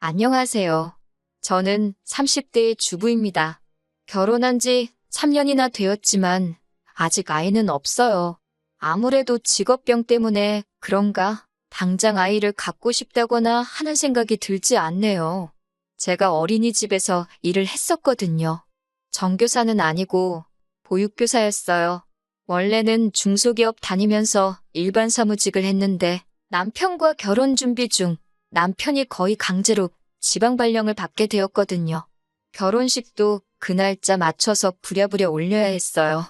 안녕하세요. 저는 30대의 주부입니다. 결혼한 지 3년이나 되었지만 아직 아이는 없어요. 아무래도 직업병 때문에 그런가 당장 아이를 갖고 싶다거나 하는 생각이 들지 않네요. 제가 어린이집에서 일을 했었거든요. 정교사는 아니고 보육교사였어요. 원래는 중소기업 다니면서 일반 사무직을 했는데 남편과 결혼 준비 중 남편이 거의 강제로 지방 발령을 받게 되었거든요. 결혼식도 그 날짜 맞춰서 부랴부랴 올려야 했어요.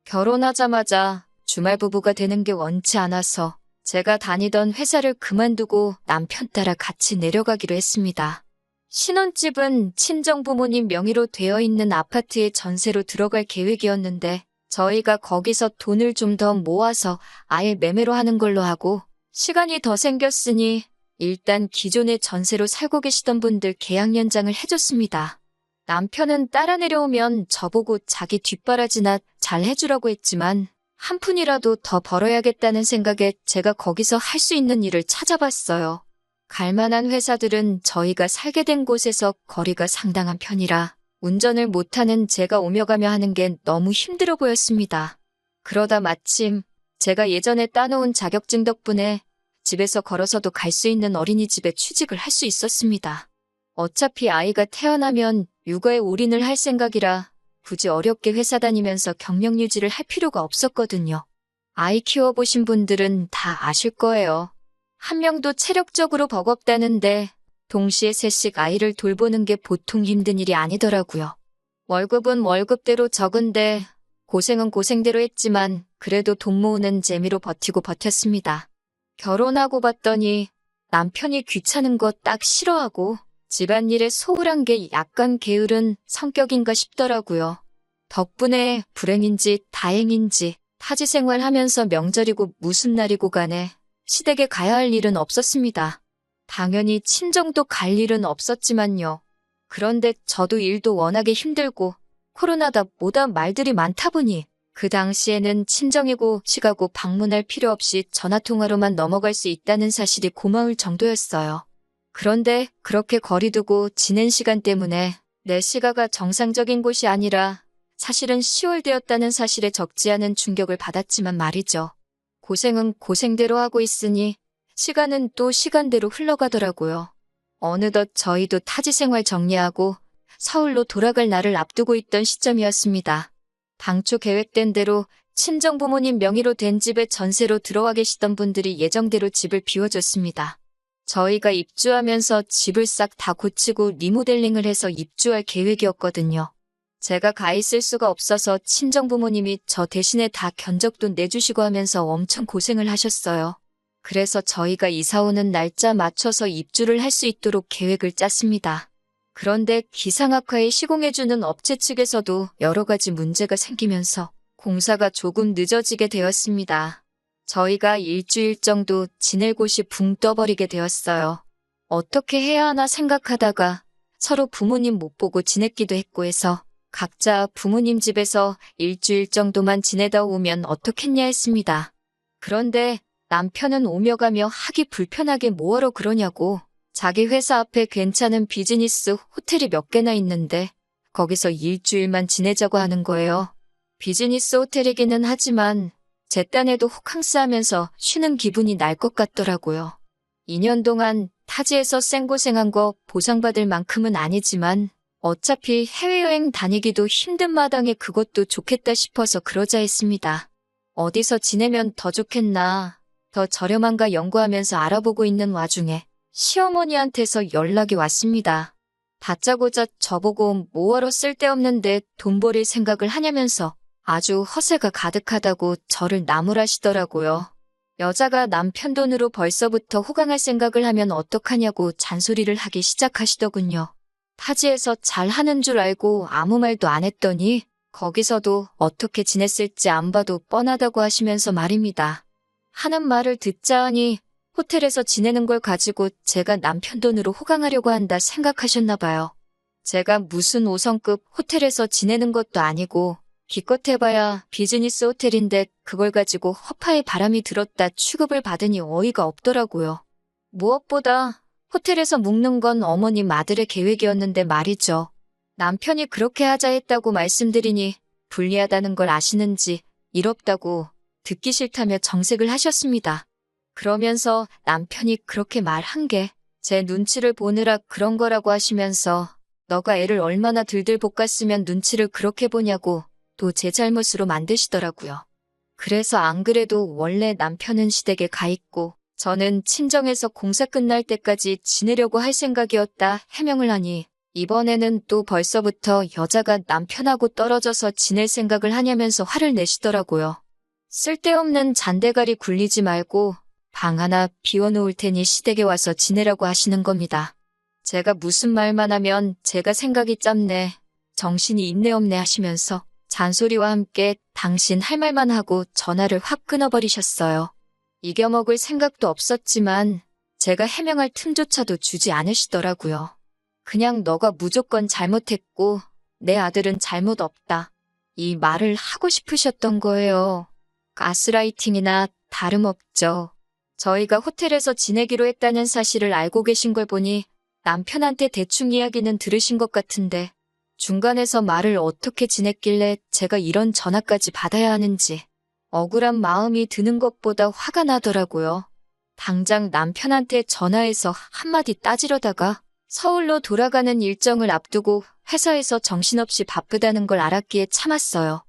결혼하자마자 주말 부부가 되는 게 원치 않아서 제가 다니던 회사를 그만두고 남편 따라 같이 내려가기로 했습니다. 신혼집은 친정부모님 명의로 되어 있는 아파트에 전세로 들어갈 계획이었는데 저희가 거기서 돈을 좀 더 모아서 아예 매매로 하는 걸로 하고 시간이 더 생겼으니 일단 기존에 전세로 살고 계시던 분들 계약 연장을 해줬습니다. 남편은 따라 내려오면 저보고 자기 뒷바라지나 잘 해주라고 했지만 한 푼이라도 더 벌어야겠다는 생각에 제가 거기서 할 수 있는 일을 찾아봤어요. 갈만한 회사들은 저희가 살게 된 곳에서 거리가 상당한 편이라 운전을 못하는 제가 오며 가며 하는 게 너무 힘들어 보였습니다. 그러다 마침 제가 예전에 따놓은 자격증 덕분에 집에서 걸어서도 갈 수 있는 어린이집에 취직을 할 수 있었습니다. 어차피 아이가 태어나면 육아에 올인을 할 생각이라 굳이 어렵게 회사 다니면서 경력 유지를 할 필요가 없었거든요. 아이 키워보신 분들은 다 아실 거예요. 한 명도 체력적으로 버겁다는데 동시에 셋씩 아이를 돌보는 게 보통 힘든 일이 아니더라고요. 월급은 월급대로 적은데 고생은 고생대로 했지만 그래도 돈 모으는 재미로 버티고 버텼습니다. 결혼하고 봤더니 남편이 귀찮은 거 딱 싫어하고 집안일에 소홀한 게 약간 게으른 성격인가 싶더라고요. 덕분에 불행인지 다행인지 타지 생활하면서 명절이고 무슨 날이고 간에 시댁에 가야 할 일은 없었습니다. 당연히 친정도 갈 일은 없었지만요. 그런데 저도 일도 워낙에 힘들고 코로나다 뭐다 말들이 많다 보니 그 당시에는 친정이고 시가고 방문할 필요 없이 전화통화로만 넘어갈 수 있다는 사실이 고마울 정도였어요. 그런데 그렇게 거리 두고 지낸 시간 때문에 내 시가가 정상적인 곳이 아니라 사실은 10월 되었다는 사실에 적지 않은 충격을 받았지만 말이죠. 고생은 고생대로 하고 있으니 시간은 또 시간대로 흘러가더라고요. 어느덧 저희도 타지 생활 정리하고 서울로 돌아갈 날을 앞두고 있던 시점이었습니다. 당초 계획된 대로 친정부모님 명의로 된 집에 전세로 들어와 계시던 분들이 예정대로 집을 비워줬습니다. 저희가 입주하면서 집을 싹 다 고치고 리모델링을 해서 입주할 계획이었거든요. 제가 가 있을 수가 없어서 친정부모님이 저 대신에 다 견적돈 내주시고 하면서 엄청 고생을 하셨어요. 그래서 저희가 이사 오는 날짜 맞춰서 입주를 할 수 있도록 계획을 짰습니다. 그런데 기상악화에 시공해주는 업체 측에서도 여러 가지 문제가 생기면서 공사가 조금 늦어지게 되었습니다. 저희가 일주일 정도 지낼 곳이 붕 떠버리게 되었어요. 어떻게 해야 하나 생각하다가 서로 부모님 못 보고 지냈기도 했고 해서 각자 부모님 집에서 일주일 정도만 지내다 오면 어떻겠냐 했습니다. 그런데 남편은 오며 가며 하기 불편하게 뭐하러 그러냐고 자기 회사 앞에 괜찮은 비즈니스 호텔이 몇 개나 있는데 거기서 일주일만 지내자고 하는 거예요. 비즈니스 호텔이기는 하지만 제 딴에도 호캉스 하면서 쉬는 기분이 날 것 같더라고요. 2년 동안 타지에서 생고생한 거 보상받을 만큼은 아니지만 어차피 해외여행 다니기도 힘든 마당에 그것도 좋겠다 싶어서 그러자 했습니다. 어디서 지내면 더 좋겠나, 더 저렴한가 연구하면서 알아보고 있는 와중에 시어머니한테서 연락이 왔습니다. 다짜고짜 저보고 뭐하러 쓸데없는데 돈 버릴 생각을 하냐면서 아주 허세가 가득하다고 저를 나무라시더라고요. 여자가 남편 돈으로 벌써부터 호강할 생각을 하면 어떡하냐고 잔소리를 하기 시작하시더군요. 타지에서 잘하는 줄 알고 아무 말도 안 했더니 거기서도 어떻게 지냈을지 안 봐도 뻔하다고 하시면서 말입니다. 하는 말을 듣자 하니 호텔에서 지내는 걸 가지고 제가 남편 돈으로 호강하려고 한다 생각하셨나 봐요. 제가 무슨 5성급 호텔에서 지내는 것도 아니고 기껏 해봐야 비즈니스 호텔인데 그걸 가지고 허파에 바람이 들었다 취급을 받으니 어이가 없더라고요. 무엇보다 호텔에서 묵는 건 어머님 아들의 계획이었는데 말이죠. 남편이 그렇게 하자 했다고 말씀드리니 불리하다는 걸 아시는지 일 없다고 듣기 싫다며 정색을 하셨습니다. 그러면서 남편이 그렇게 말한 게 제 눈치를 보느라 그런 거라고 하시면서 너가 애를 얼마나 들들 볶았으면 눈치를 그렇게 보냐고 또 제 잘못으로 만드시더라고요. 그래서 안 그래도 원래 남편은 시댁에 가 있고 저는 친정에서 공사 끝날 때까지 지내려고 할 생각이었다 해명을 하니 이번에는 또 벌써부터 여자가 남편하고 떨어져서 지낼 생각을 하냐면서 화를 내시더라고요. 쓸데없는 잔대가리 굴리지 말고 방 하나 비워놓을 테니 시댁에 와서 지내라고 하시는 겁니다. 제가 무슨 말만 하면 제가 생각이 짧네, 정신이 있네 없네 하시면서 잔소리와 함께 당신 할 말만 하고 전화를 확 끊어버리셨어요. 이겨먹을 생각도 없었지만 제가 해명할 틈조차도 주지 않으시더라고요. 그냥 너가 무조건 잘못했고 내 아들은 잘못 없다, 이 말을 하고 싶으셨던 거예요. 가스라이팅이나 다름없죠. 저희가 호텔에서 지내기로 했다는 사실을 알고 계신 걸 보니 남편한테 대충 이야기는 들으신 것 같은데 중간에서 말을 어떻게 지냈길래 제가 이런 전화까지 받아야 하는지 억울한 마음이 드는 것보다 화가 나더라고요. 당장 남편한테 전화해서 한마디 따지려다가 서울로 돌아가는 일정을 앞두고 회사에서 정신없이 바쁘다는 걸 알았기에 참았어요.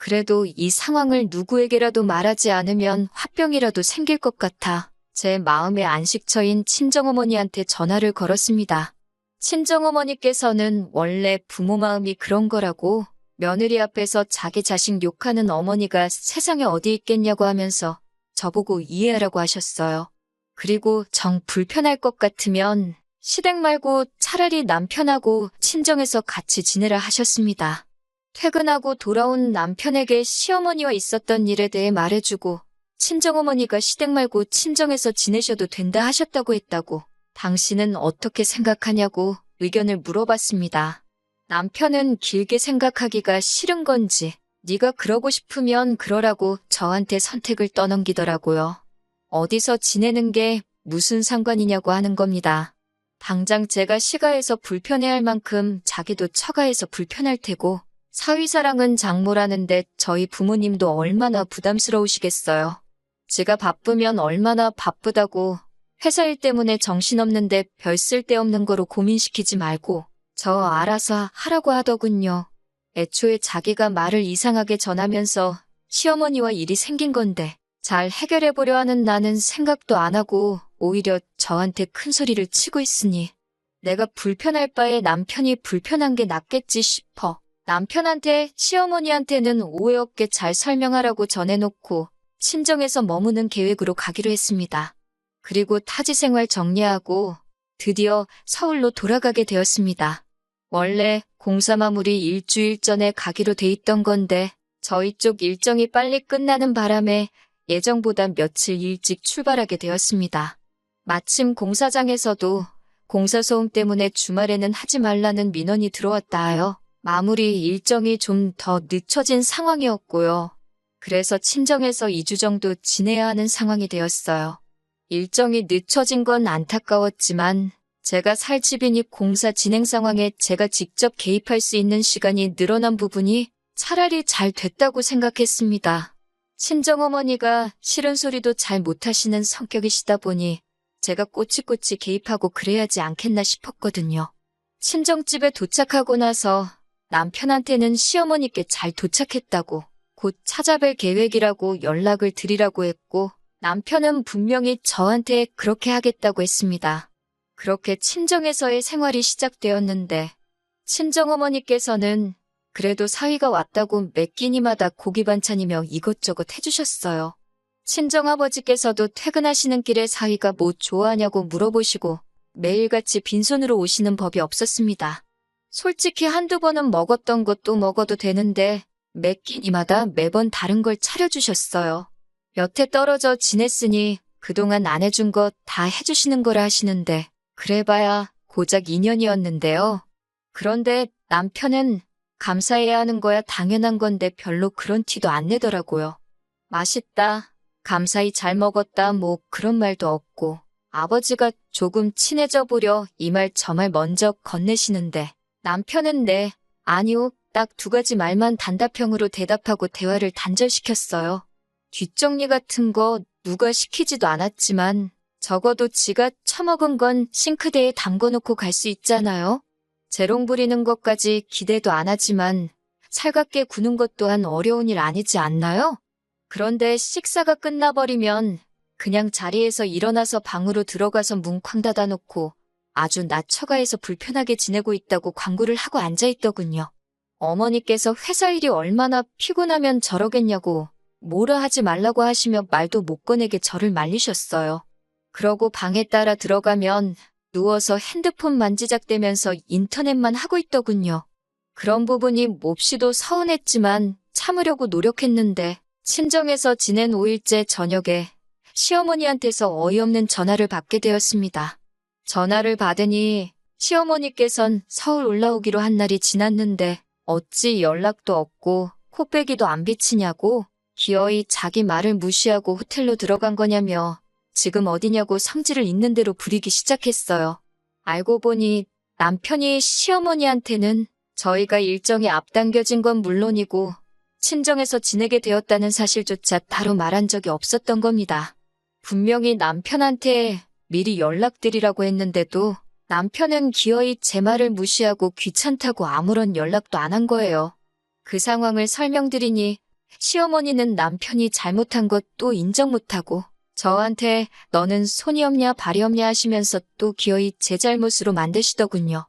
그래도 이 상황을 누구에게라도 말하지 않으면 화병이라도 생길 것 같아 제 마음의 안식처인 친정어머니한테 전화를 걸었습니다. 친정어머니께서는 원래 부모 마음이 그런 거라고 며느리 앞에서 자기 자식 욕하는 어머니가 세상에 어디 있겠냐고 하면서 저보고 이해하라고 하셨어요. 그리고 정 불편할 것 같으면 시댁 말고 차라리 남편하고 친정에서 같이 지내라 하셨습니다. 퇴근하고 돌아온 남편에게 시어머니와 있었던 일에 대해 말해주고 친정어머니가 시댁 말고 친정에서 지내셔도 된다 하셨다고 했다고 당신은 어떻게 생각하냐고 의견을 물어봤습니다. 남편은 길게 생각하기가 싫은 건지 네가 그러고 싶으면 그러라고 저한테 선택을 떠넘기더라고요. 어디서 지내는 게 무슨 상관이냐고 하는 겁니다. 당장 제가 시가해서 불편해할 만큼 자기도 처가해서 불편할 테고 사위사랑은 장모라는데 저희 부모님도 얼마나 부담스러우시겠어요. 지가 바쁘면 얼마나 바쁘다고 회사 일 때문에 정신없는데 별 쓸데없는 거로 고민시키지 말고 저 알아서 하라고 하더군요. 애초에 자기가 말을 이상하게 전하면서 시어머니와 일이 생긴 건데 잘 해결해보려 하는 나는 생각도 안 하고 오히려 저한테 큰 소리를 치고 있으니 내가 불편할 바에 남편이 불편한 게 낫겠지 싶어 남편한테 시어머니한테는 오해 없게 잘 설명하라고 전해놓고 친정에서 머무는 계획으로 가기로 했습니다. 그리고 타지 생활 정리하고 드디어 서울로 돌아가게 되었습니다. 원래 공사 마무리 일주일 전에 가기로 돼 있던 건데 저희 쪽 일정이 빨리 끝나는 바람에 예정보다 며칠 일찍 출발하게 되었습니다. 마침 공사장에서도 공사 소음 때문에 주말에는 하지 말라는 민원이 들어왔다 하여 마무리 일정이 좀 더 늦춰진 상황이었고요. 그래서 친정에서 2주 정도 지내야 하는 상황이 되었어요. 일정이 늦춰진 건 안타까웠지만 제가 살 집이니 공사 진행 상황에 제가 직접 개입할 수 있는 시간이 늘어난 부분이 차라리 잘 됐다고 생각했습니다. 친정어머니가 싫은 소리도 잘 못하시는 성격이시다 보니 제가 꼬치꼬치 개입하고 그래야지 않겠나 싶었거든요. 친정집에 도착하고 나서 남편한테는 시어머니께 잘 도착했다고 곧 찾아뵐 계획이라고 연락을 드리라고 했고 남편은 분명히 저한테 그렇게 하겠다고 했습니다. 그렇게 친정에서의 생활이 시작되었는데 친정어머니께서는 그래도 사위가 왔다고 매 끼니마다 고기 반찬이며 이것저것 해주셨어요. 친정아버지께서도 퇴근하시는 길에 사위가 뭐 좋아하냐고 물어보시고 매일같이 빈손으로 오시는 법이 없었습니다. 솔직히 한두 번은 먹었던 것도 먹어도 되는데 매 끼니마다 매번 다른 걸 차려주셨어요. 여태 떨어져 지냈으니 그동안 안 해준 거 다 해주시는 거라 하시는데 그래봐야 고작 2년이었는데요. 그런데 남편은 감사해야 하는 거야 당연한 건데 별로 그런 티도 안 내더라고요. 맛있다, 감사히 잘 먹었다 뭐 그런 말도 없고 아버지가 조금 친해져 보려 이 말 저 말 먼저 건네시는데 남편은 네, 아니요, 딱 두 가지 말만 단답형으로 대답하고 대화를 단절시켰어요. 뒷정리 같은 거 누가 시키지도 않았지만 적어도 지가 처먹은 건 싱크대에 담궈놓고 갈 수 있잖아요. 재롱 부리는 것까지 기대도 안 하지만 살갑게 구는 것 또한 어려운 일 아니지 않나요? 그런데 식사가 끝나버리면 그냥 자리에서 일어나서 방으로 들어가서 문 쾅 닫아놓고 아주 낮 처가에서 불편하게 지내고 있다고 광고를 하고 앉아있더군요. 어머니께서 회사 일이 얼마나 피곤하면 저러겠냐고 뭐라 하지 말라고 하시며 말도 못 꺼내게 저를 말리셨어요. 그러고 방에 따라 들어가면 누워서 핸드폰 만지작대면서 인터넷만 하고 있더군요. 그런 부분이 몹시도 서운했지만 참으려고 노력했는데 친정에서 지낸 5일째 저녁에 시어머니한테서 어이없는 전화를 받게 되었습니다. 전화를 받으니 시어머니께선 서울 올라오기로 한 날이 지났는데 어찌 연락도 없고 코빼기도 안 비치냐고 기어이 자기 말을 무시하고 호텔로 들어간 거냐며 지금 어디냐고 성질을 있는 대로 부리기 시작했어요. 알고 보니 남편이 시어머니한테는 저희가 일정이 앞당겨진 건 물론이고 친정에서 지내게 되었다는 사실조차 따로 말한 적이 없었던 겁니다. 분명히 남편한테 미리 연락드리라고 했는데도 남편은 기어이 제 말을 무시하고 귀찮다고 아무런 연락도 안 한 거예요. 그 상황을 설명드리니 시어머니는 남편이 잘못한 것도 인정 못하고 저한테 너는 손이 없냐 발이 없냐 하시면서 또 기어이 제 잘못으로 만드시더군요.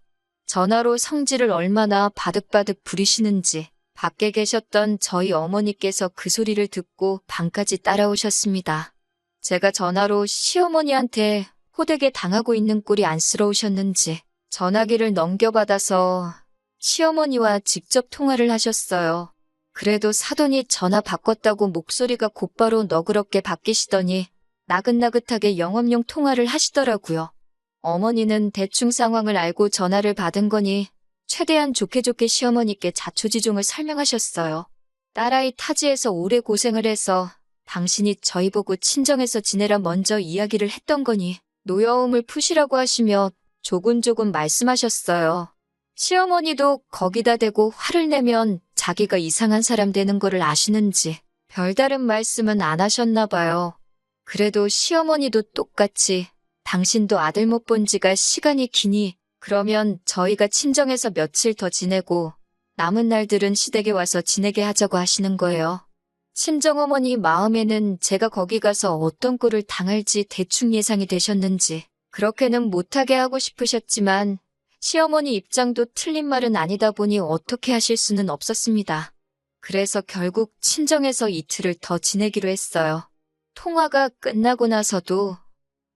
전화로 성질을 얼마나 바득바득 부리시는지 밖에 계셨던 저희 어머니께서 그 소리를 듣고 방까지 따라오셨습니다. 제가 전화로 시어머니한테 호되게 당하고 있는 꼴이 안쓰러우셨는지 전화기를 넘겨받아서 시어머니와 직접 통화를 하셨어요. 그래도 사돈이 전화 바꿨다고 목소리가 곧바로 너그럽게 바뀌시더니 나긋나긋하게 영업용 통화를 하시더라고요. 어머니는 대충 상황을 알고 전화를 받은 거니 최대한 좋게 시어머니께 자초지종을 설명하셨어요. 딸아이 타지에서 오래 고생을 해서 당신이 저희 보고 친정에서 지내라 먼저 이야기를 했던 거니 노여움을 푸시라고 하시며 조곤조곤 말씀하셨어요. 시어머니도 거기다 대고 화를 내면 자기가 이상한 사람 되는 거를 아시는지 별다른 말씀은 안 하셨나 봐요. 그래도 시어머니도 똑같이 당신도 아들 못 본 지가 시간이 기니 그러면 저희가 친정에서 며칠 더 지내고 남은 날들은 시댁에 와서 지내게 하자고 하시는 거예요. 친정어머니 마음에는 제가 거기 가서 어떤 꼴을 당할지 대충 예상이 되셨는지 그렇게는 못하게 하고 싶으셨지만 시어머니 입장도 틀린 말은 아니다 보니 어떻게 하실 수는 없었습니다. 그래서 결국 친정에서 이틀을 더 지내기로 했어요. 통화가 끝나고 나서도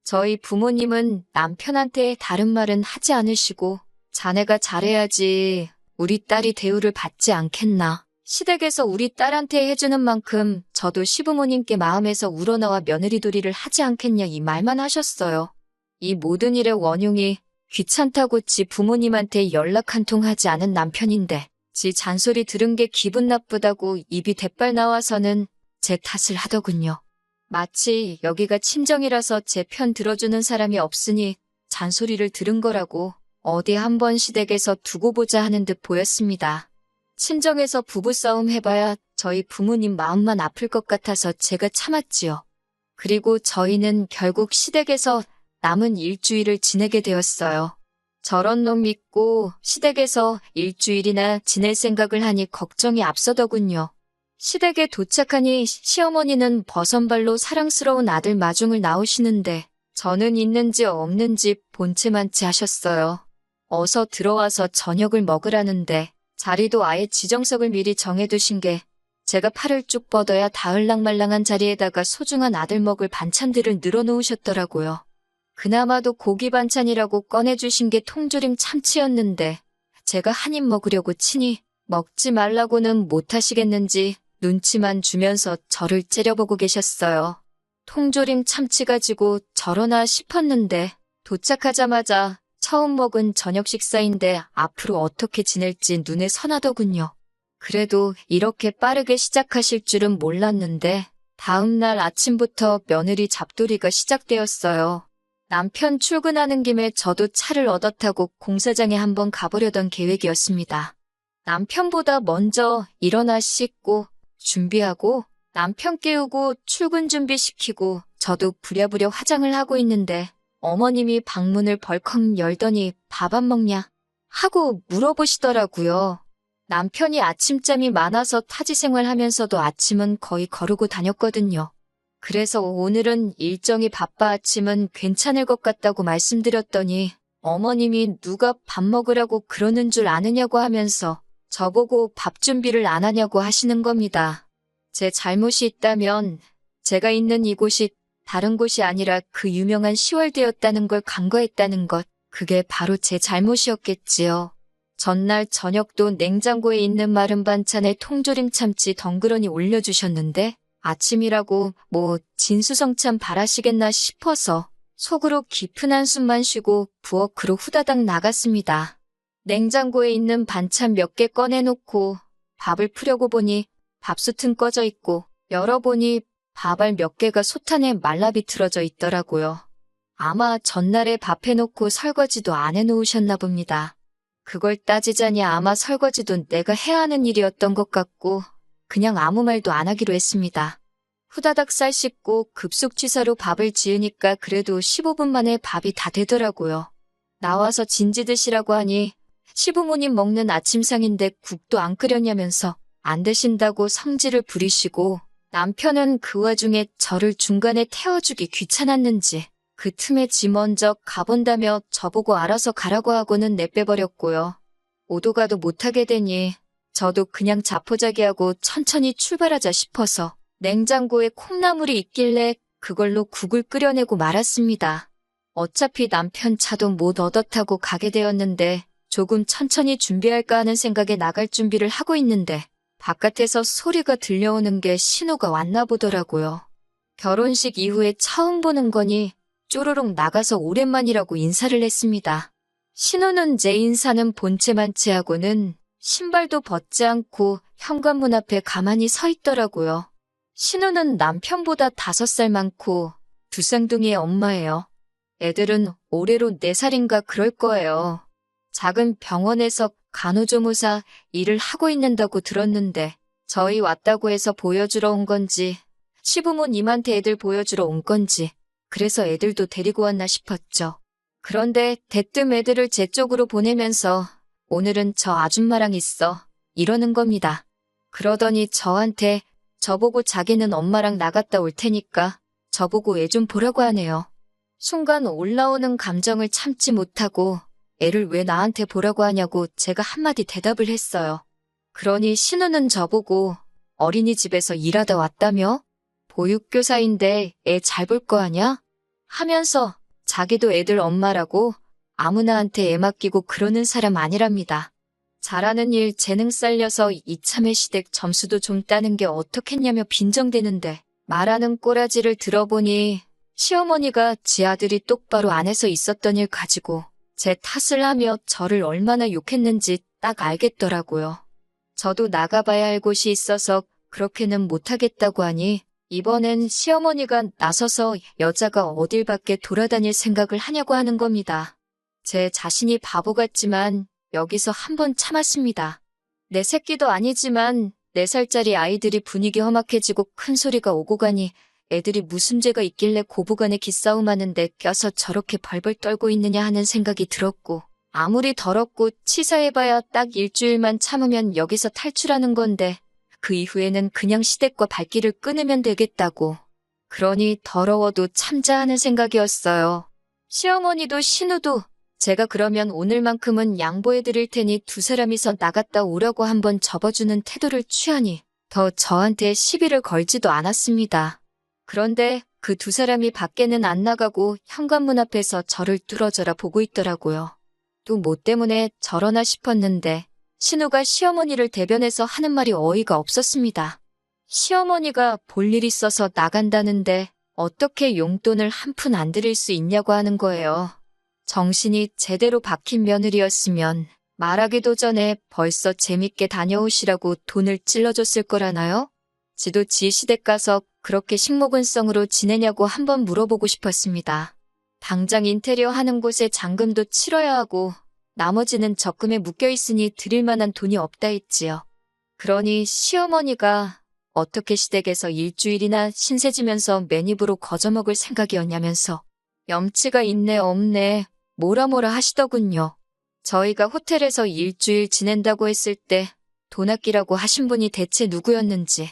저희 부모님은 남편한테 다른 말은 하지 않으시고 자네가 잘해야지 우리 딸이 대우를 받지 않겠나. 시댁에서 우리 딸한테 해주는 만큼 저도 시부모님께 마음에서 우러나와 며느리도리를 하지 않겠냐 이 말만 하셨어요. 이 모든 일의 원흉이 귀찮다고 지 부모님한테 연락 한 통 하지 않은 남편인데 지 잔소리 들은 게 기분 나쁘다고 입이 대빨 나와서는 제 탓을 하더군요. 마치 여기가 친정이라서 제 편 들어주는 사람이 없으니 잔소리를 들은 거라고 어디 한번 시댁에서 두고 보자 하는 듯 보였습니다. 친정에서 부부싸움 해봐야 저희 부모님 마음만 아플 것 같아서 제가 참았지요. 그리고 저희는 결국 시댁에서 남은 일주일을 지내게 되었어요. 저런 놈 믿고 시댁에서 일주일이나 지낼 생각을 하니 걱정이 앞서더군요. 시댁에 도착하니 시어머니는 버선발로 사랑스러운 아들 마중을 나오시는데 저는 있는지 없는지 본체만치 하셨어요. 어서 들어와서 저녁을 먹으라는데 자리도 아예 지정석을 미리 정해두신 게 제가 팔을 쭉 뻗어야 닿을랑말랑한 자리에다가 소중한 아들 먹을 반찬들을 늘어놓으셨더라고요. 그나마도 고기 반찬이라고 꺼내주신 게 통조림 참치였는데 제가 한 입 먹으려고 치니 먹지 말라고는 못하시겠는지 눈치만 주면서 저를 째려보고 계셨어요. 통조림 참치 가지고 저러나 싶었는데 도착하자마자 처음 먹은 저녁 식사인데 앞으로 어떻게 지낼지 눈에 선하더군요. 그래도 이렇게 빠르게 시작하실 줄은 몰랐는데 다음 날 아침부터 며느리 잡돌이가 시작되었어요. 남편 출근하는 김에 저도 차를 얻어 타고 공사장에 한번 가보려던 계획이었습니다. 남편보다 먼저 일어나 씻고 준비하고 남편 깨우고 출근 준비시키고 저도 부랴부랴 화장을 하고 있는데 어머님이 방문을 벌컥 열더니 밥 안 먹냐 하고 물어보시더라고요. 남편이 아침잠이 많아서 타지 생활하면서도 아침은 거의 거르고 다녔거든요. 그래서 오늘은 일정이 바빠 아침은 괜찮을 것 같다고 말씀드렸더니 어머님이 누가 밥 먹으라고 그러는 줄 아느냐고 하면서 저보고 밥 준비를 안 하냐고 하시는 겁니다. 제 잘못이 있다면 제가 있는 이곳이 다른 곳이 아니라 그 유명한 시월드였다는 걸 간과했다는 것, 그게 바로 제 잘못이었겠지요. 전날 저녁도 냉장고에 있는 마른 반찬에 통조림 참치 덩그러니 올려주셨는데 아침이라고 뭐 진수성찬 바라시겠나 싶어서 속으로 깊은 한숨만 쉬고 부엌으로 후다닥 나갔습니다. 냉장고에 있는 반찬 몇 개 꺼내놓고 밥을 풀려고 보니 밥솥은 꺼져 있고 열어보니 밥알 몇 개가 솥안에 말라 비틀어져 있더라고요. 아마 전날에 밥 해놓고 설거지도 안 해놓으셨나 봅니다. 그걸 따지자니 아마 설거지도 내가 해야 하는 일이었던 것 같고 그냥 아무 말도 안 하기로 했습니다. 후다닥 쌀 씻고 급속 취사로 밥을 지으니까 그래도 15분 만에 밥이 다 되더라고요. 나와서 진지 드시라고 하니 시부모님 먹는 아침상인데 국도 안 끓였냐면서 안 드신다고 성질을 부리시고 남편은 그 와중에 저를 중간에 태워주기 귀찮았는지 그 틈에 지 먼저 가본다며 저보고 알아서 가라고 하고는 내빼버렸고요. 오도 가도 못하게 되니 저도 그냥 자포자기하고 천천히 출발하자 싶어서 냉장고에 콩나물이 있길래 그걸로 국을 끓여내고 말았습니다. 어차피 남편 차도 못 얻어 타고 가게 되었는데 조금 천천히 준비할까 하는 생각에 나갈 준비를 하고 있는데 바깥에서 소리가 들려오는 게 신호가 왔나 보더라고요. 결혼식 이후에 처음 보는 거니 쪼로록 나가서 오랜만이라고 인사를 했습니다. 신호는 제 인사는 본체만 취하고는 신발도 벗지 않고 현관문 앞에 가만히 서 있더라고요. 신우는 남편보다 5살 많고 두 쌍둥이의 엄마예요. 애들은 올해로 4살인가 그럴 거예요. 작은 병원에서 간호조무사 일을 하고 있는다고 들었는데 저희 왔다고 해서 보여주러 온 건지 시부모님한테 애들 보여주러 온 건지 그래서 애들도 데리고 왔나 싶었죠. 그런데 대뜸 애들을 제 쪽으로 보내면서 오늘은 저 아줌마랑 있어 이러는 겁니다. 그러더니 저한테 저보고 자기는 엄마랑 나갔다 올 테니까 저보고 애 좀 보라고 하네요. 순간 올라오는 감정을 참지 못하고 애를 왜 나한테 보라고 하냐고 제가 한마디 대답을 했어요. 그러니 신우는 저보고 어린이집에서 일하다 왔다며? 보육교사인데 애 잘 볼 거 아냐? 하면서 자기도 애들 엄마라고 아무나한테 애 맡기고 그러는 사람 아니랍니다. 잘하는 일 재능 살려서 이참에 시댁 점수도 좀 따는 게 어떻겠냐며 빈정대는데 말하는 꼬라지를 들어보니 시어머니가 지 아들이 똑바로 안 해서 있었던 일 가지고 제 탓을 하며 저를 얼마나 욕했는지 딱 알겠더라고요. 저도 나가봐야 할 곳이 있어서 그렇게는 못하겠다고 하니 이번엔 시어머니가 나서서 여자가 어딜 밖에 돌아다닐 생각을 하냐고 하는 겁니다. 제 자신이 바보 같지만 여기서 한번 참았습니다. 내 새끼도 아니지만 4살짜리 아이들이 분위기 험악해지고 큰 소리가 오고 가니 애들이 무슨 죄가 있길래 고부간에 기싸움하는데 껴서 저렇게 벌벌 떨고 있느냐 하는 생각이 들었고 아무리 더럽고 치사해봐야 딱 일주일만 참으면 여기서 탈출하는 건데 그 이후에는 그냥 시댁과 발길을 끊으면 되겠다고. 그러니 더러워도 참자 하는 생각이었어요. 시어머니도 신우도 제가 그러면 오늘만큼은 양보해드릴 테니 두 사람이서 나갔다 오라고 한번 접어주는 태도를 취하니 더 저한테 시비를 걸지도 않았습니다. 그런데 그 두 사람이 밖에는 안 나가고 현관문 앞에서 저를 뚫어져라 보고 있더라고요. 또 뭐 때문에 저러나 싶었는데 신우가 시어머니를 대변해서 하는 말이 어이가 없었습니다. 시어머니가 볼 일 있어서 나간다는데 어떻게 용돈을 한 푼 안 드릴 수 있냐고 하는 거예요. 정신이 제대로 박힌 며느리였으면 말하기도 전에 벌써 재밌게 다녀오시라고 돈을 찔러줬을 거라나요? 지도 지 시댁 가서 그렇게 식목은성으로 지내냐고 한번 물어보고 싶었습니다. 당장 인테리어 하는 곳에 잔금도 치러야 하고 나머지는 적금에 묶여 있으니 드릴 만한 돈이 없다 했지요. 그러니 시어머니가 어떻게 시댁에서 일주일이나 신세 지면서 맨입으로 거저먹을 생각이었냐면서 염치가 있네 없네 뭐라 하시더군요. 저희가 호텔에서 일주일 지낸다고 했을 때 돈 아끼라고 하신 분이 대체 누구였는지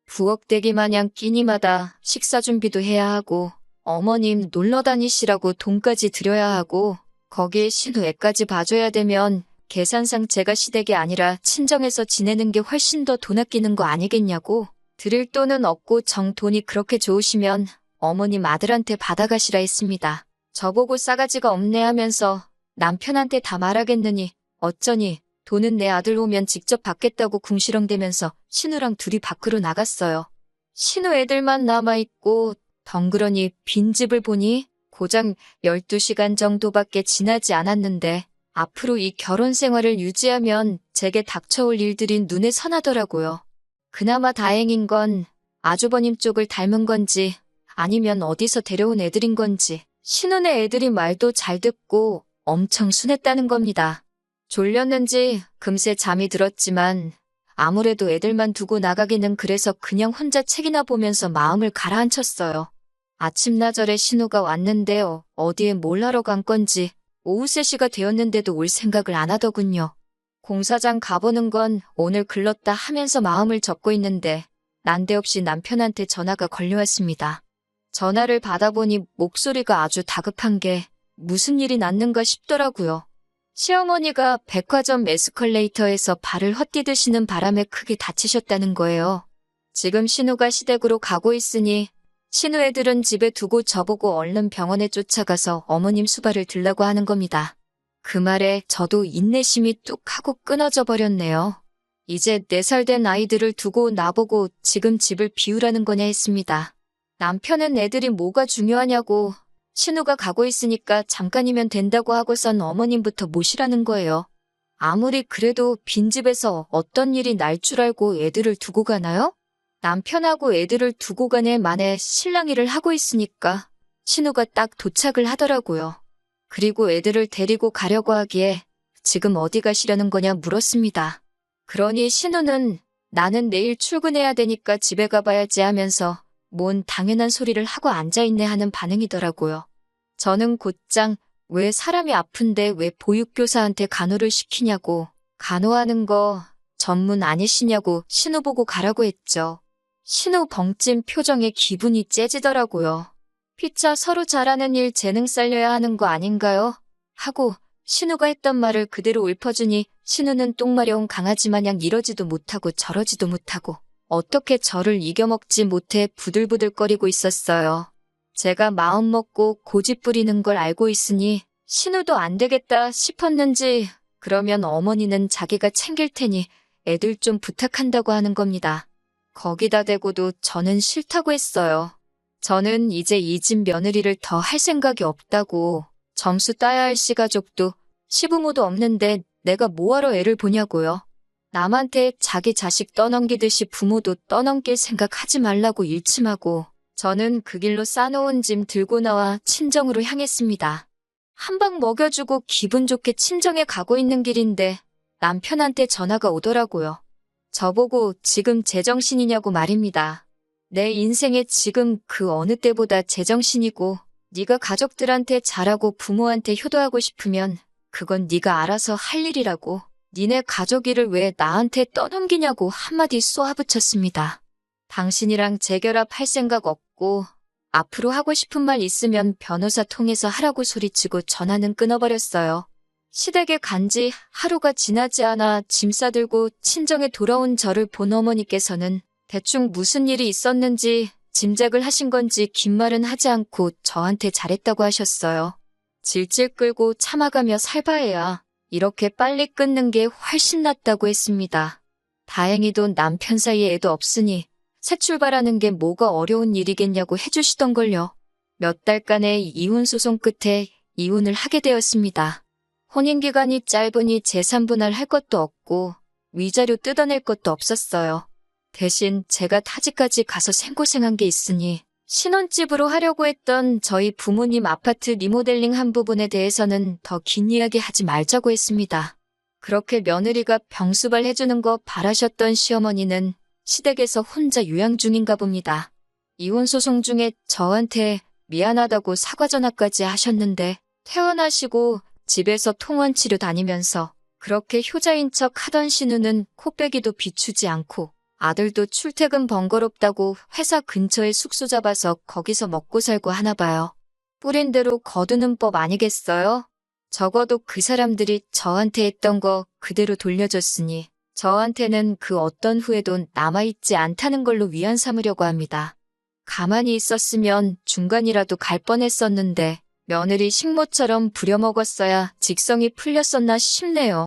부엌대기 마냥 끼니마다 식사 준비도 해야 하고 어머님 놀러 다니시라고 돈까지 드려야 하고 거기에 신우 애까지 봐줘야 되면 계산상 제가 시댁이 아니라 친정에서 지내는 게 훨씬 더 돈 아끼는 거 아니겠냐고. 드릴 돈은 없고 정 돈이 그렇게 좋으시면 어머님 아들한테 받아가시라 했습니다. 저보고 싸가지가 없네 하면서 남편한테 다 말하겠느니 어쩌니 돈은 내 아들 오면 직접 받겠다고 궁시렁대면서 신우랑 둘이 밖으로 나갔어요. 신우 애들만 남아있고 덩그러니 빈집을 보니 고작 12시간 정도밖에 지나지 않았는데 앞으로 이 결혼 생활을 유지하면 제게 닥쳐올 일들이 눈에 선하더라고요. 그나마 다행인 건 아주버님 쪽을 닮은 건지 아니면 어디서 데려온 애들인 건지 신혼의 애들이 말도 잘 듣고 엄청 순했다는 겁니다. 졸렸는지 금세 잠이 들었지만 아무래도 애들만 두고 나가기는 그래서 그냥 혼자 책이나 보면서 마음을 가라앉혔어요. 아침나절에 신우가 왔는데요. 어디에 뭘 하러 간 건지 오후 3시가 되었는데도 올 생각을 안 하더군요. 공사장 가보는 건 오늘 글렀다 하면서 마음을 접고 있는데 난데없이 남편한테 전화가 걸려왔습니다. 전화를 받아보니 목소리가 아주 다급한 게 무슨 일이 났는가 싶더라고요. 시어머니가 백화점 에스컬레이터에서 발을 헛디드시는 바람에 크게 다치셨다는 거예요. 지금 신우가 시댁으로 가고 있으니 신우 애들은 집에 두고 저보고 얼른 병원에 쫓아가서 어머님 수발을 들라고 하는 겁니다. 그 말에 저도 인내심이 뚝 하고 끊어져 버렸네요. 이제 4살 된 아이들을 두고 나보고 지금 집을 비우라는 거냐 했습니다. 남편은 애들이 뭐가 중요하냐고 신우가 가고 있으니까 잠깐이면 된다고 하고선 어머님부터 모시라는 거예요. 아무리 그래도 빈집에서 어떤 일이 날 줄 알고 애들을 두고 가나요? 남편하고 애들을 두고 가네 만에 신랑 일을 하고 있으니까 신우가 딱 도착을 하더라고요. 그리고 애들을 데리고 가려고 하기에 지금 어디 가시려는 거냐 물었습니다. 그러니 신우는 나는 내일 출근해야 되니까 집에 가봐야지 하면서 뭔 당연한 소리를 하고 앉아있네 하는 반응이더라고요. 저는 곧장 왜 사람이 아픈데 왜 보육교사한테 간호를 시키냐고 간호하는 거 전문 아니시냐고 신우 보고 가라고 했죠. 신우 벙찐 표정에 기분이 째지더라고요. 피차 서로 잘하는 일 재능 살려야 하는 거 아닌가요? 하고 신우가 했던 말을 그대로 읊어주니 신우는 똥마려운 강아지 마냥 이러지도 못하고 저러지도 못하고 어떻게 저를 이겨먹지 못해 부들부들거리고 있었어요. 제가 마음먹고 고집 부리는 걸 알고 있으니 신우도 안 되겠다 싶었는지 그러면 어머니는 자기가 챙길 테니 애들 좀 부탁한다고 하는 겁니다. 거기다 대고도 저는 싫다고 했어요. 저는 이제 이 집 며느리를 더 할 생각이 없다고. 점수 따야 할 시가족도 시부모도 없는데 내가 뭐하러 애를 보냐고요. 남한테 자기 자식 떠넘기듯이 부모도 떠넘길 생각하지 말라고 일침하고 저는 그 길로 싸놓은 짐 들고 나와 친정으로 향했습니다. 한 방 먹여주고 기분 좋게 친정에 가고 있는 길인데 남편한테 전화가 오더라고요. 저보고 지금 제정신이냐고 말입니다. 내 인생에 지금 그 어느 때보다 제정신이고 네가 가족들한테 잘하고 부모한테 효도하고 싶으면 그건 네가 알아서 할 일이라고. 니네 가족 일을 왜 나한테 떠넘기냐고 한마디 쏘아붙였습니다. 당신이랑 재결합할 생각 없고 앞으로 하고 싶은 말 있으면 변호사 통해서 하라고 소리치고 전화는 끊어버렸어요. 시댁에 간지 하루가 지나지 않아 짐 싸들고 친정에 돌아온 저를 본 어머니께서는 대충 무슨 일이 있었는지 짐작을 하신 건지 긴 말은 하지 않고 저한테 잘했다고 하셨어요. 질질 끌고 참아가며 살바해야 이렇게 빨리 끊는 게 훨씬 낫다고 했습니다. 다행히도 남편 사이에 애도 없으니 새 출발하는 게 뭐가 어려운 일이겠냐고 해주시던걸요. 몇 달간의 이혼 소송 끝에 이혼을 하게 되었습니다. 혼인기간이 짧으니 재산분할 할 것도 없고 위자료 뜯어낼 것도 없었어요. 대신 제가 타지까지 가서 생고생한 게 있으니 신혼집으로 하려고 했던 저희 부모님 아파트 리모델링 한 부분에 대해서는 더 긴 이야기 하지 말자고 했습니다. 그렇게 며느리가 병수발 해주는 거 바라셨던 시어머니는 시댁에서 혼자 요양 중인가 봅니다. 이혼 소송 중에 저한테 미안하다고 사과 전화까지 하셨는데 퇴원하시고 집에서 통원 치료 다니면서 그렇게 효자인 척 하던 신우는 코빼기도 비추지 않고 아들도 출퇴근 번거롭다고 회사 근처에 숙소 잡아서 거기서 먹고 살고 하나 봐요. 뿌린 대로 거두는 법 아니겠어요? 적어도 그 사람들이 저한테 했던 거 그대로 돌려줬으니 저한테는 그 어떤 후회도 남아있지 않다는 걸로 위안 삼으려고 합니다. 가만히 있었으면 중간이라도 갈 뻔했었는데 며느리 식모처럼 부려먹었어야 직성이 풀렸었나 싶네요.